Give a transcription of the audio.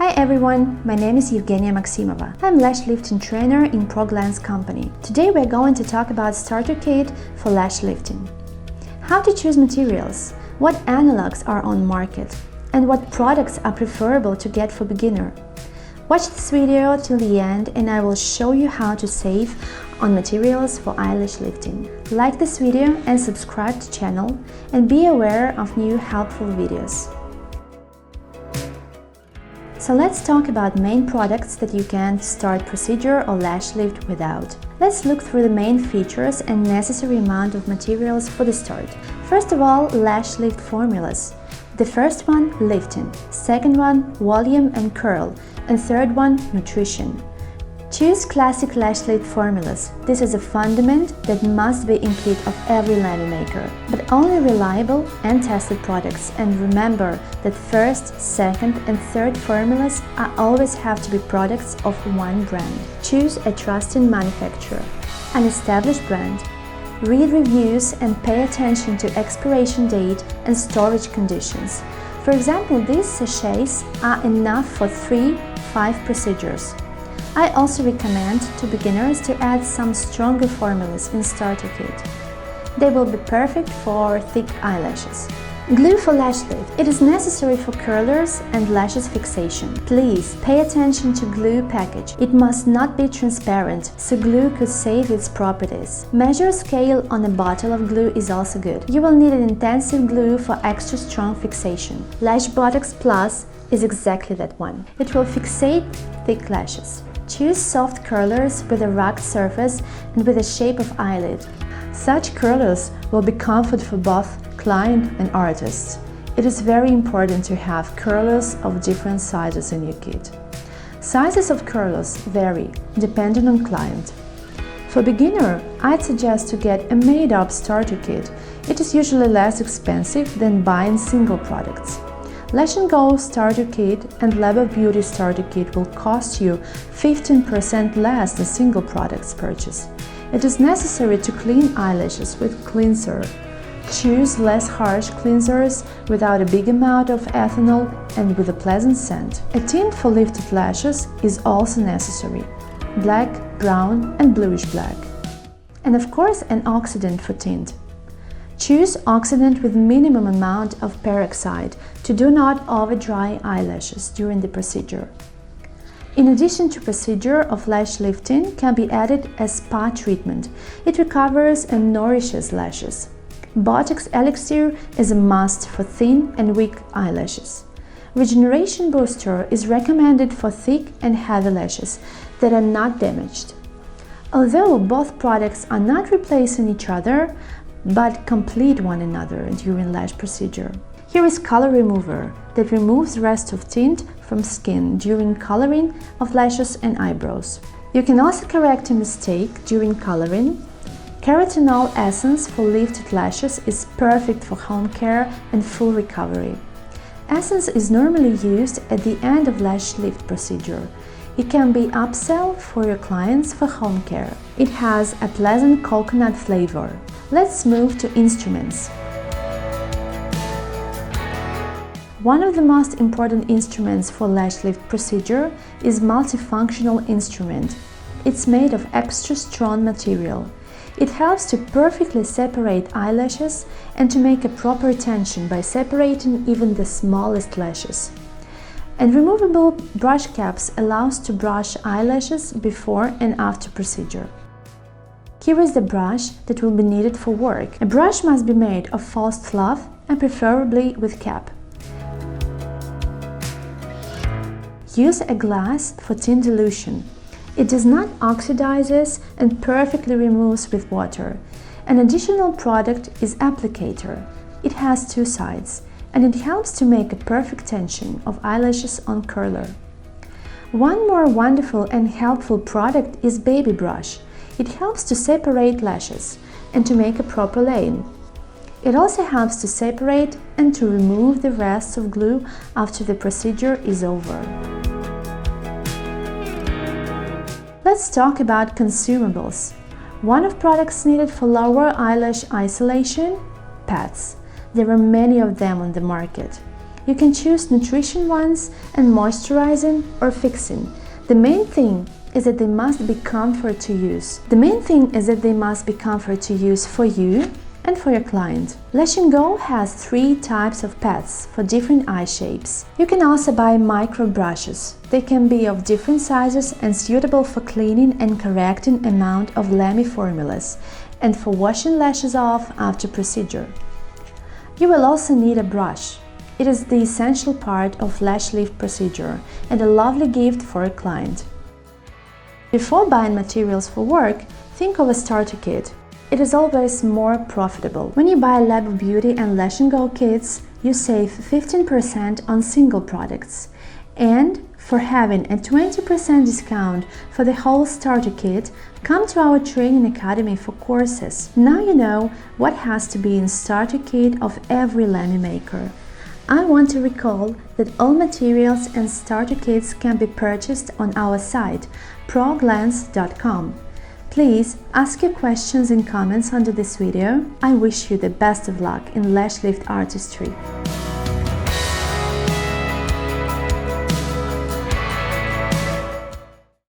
Hi everyone, my name is Evgeniya Maksimova. I'm lash lifting trainer in ProGlance company. Today we're going to talk about starter kit for lash lifting. How to choose materials, what analogs are on market, and what products are preferable to get for beginner. Watch this video till the end and I will show you how to save on materials for eyelash lifting. Like this video and subscribe to the channel and be aware of new helpful videos. So let's talk about main products that you can start procedure or lash lift without. Let's look through the main features and necessary amount of materials for the start. First of all, lash lift formulas. The first one, lifting. Second one, volume and curl. And third one, nutrition. Choose classic lash lift formulas. This is a fundament that must be in kit of every lash maker, but only reliable and tested products. And remember that first, second and third formulas always have to be products of one brand. Choose a trusted manufacturer, an established brand. Read reviews and pay attention to expiration date and storage conditions. For example, these sachets are enough for 3-5 procedures. I also recommend to beginners to add some stronger formulas in starter kit. They will be perfect for thick eyelashes. Glue for lash lift. It is necessary for curlers and lashes fixation. Please pay attention to glue package. It must not be transparent, so glue could save its properties. Measure scale on a bottle of glue is also good. You will need an intensive glue for extra strong fixation. Lash Botox Plus is exactly that one. It will fixate thick lashes. Choose soft curlers with a rugged surface and with the shape of eyelid. Such curlers will be comfort for both client and artist. It is very important to have curlers of different sizes in your kit. Sizes of curlers vary depending on client. For beginner, I'd suggest to get a made-up starter kit. It is usually less expensive than buying single products. Lash&go starter kit and Labo Beauty starter kit will cost you 15% less than single products purchase. It is necessary to clean eyelashes with cleanser. Choose less harsh cleansers without a big amount of ethanol and with a pleasant scent. A tint for lifted lashes is also necessary. Black, brown and bluish black. And of course an oxidant for tint. Choose oxidant with minimum amount of peroxide to do not over-dry eyelashes during the procedure. In addition to procedure of lash lifting can be added a spa treatment. It recovers and nourishes lashes. Botox Elixir is a must for thin and weak eyelashes. Regeneration Booster is recommended for thick and heavy lashes that are not damaged. Although both products are not replacing each other, but complete one another during lash procedure. Here is Color Remover that removes rest of tint from skin during coloring of lashes and eyebrows. You can also correct a mistake during coloring. Keratenol Essence for lifted lashes is perfect for home care and full recovery. Essence is normally used at the end of lash lift procedure. It can be upsell for your clients for home care. It has a pleasant coconut flavor. Let's move to instruments. One of the most important instruments for lash lift procedure is Multifunctional instrument. It's made of extra strong material. It helps to perfectly separate eyelashes and to make a proper tension by separating even the smallest lashes. And removable brush caps allows to brush eyelashes before and after procedure. Here is the brush that will be needed for work. A brush must be made of false cloth and preferably with cap. Use a glass for tint dilution. It does not oxidizes and perfectly removes with water. An additional product is Applicator. It has two sides and it helps to make a perfect tension of eyelashes on curler. One more wonderful and helpful product is Baby Brush. It helps to separate lashes and to make a proper laying. It also helps to separate and to remove the rest of glue after the procedure is over. Let's talk about consumables. One of products needed for lower eyelash isolation, pads. There are many of them on the market. You can choose nutrition ones and moisturizing or fixing. The main thing is that they must be comfort to use. For you and for your client. Lash&go has 3 types of pads for different eye shapes. You can also buy micro brushes. They can be of different sizes and suitable for cleaning and correcting amount of Lamy formulas and for washing lashes off after procedure. You will also need a brush. It is the essential part of lash lift procedure and a lovely gift for a client. Before buying materials for work, think of a starter kit. It is always more profitable. When you buy Lab Beauty and Lash&go kits, you save 15% on single products. And for having a 20% discount for the whole starter kit, come to our training academy for courses. Now you know what has to be in starter kit of every Lamy maker. I want to recall that all materials and starter kits can be purchased on our site, proglance.com. Please ask your questions in comments under this video. I wish you the best of luck in lash lift artistry.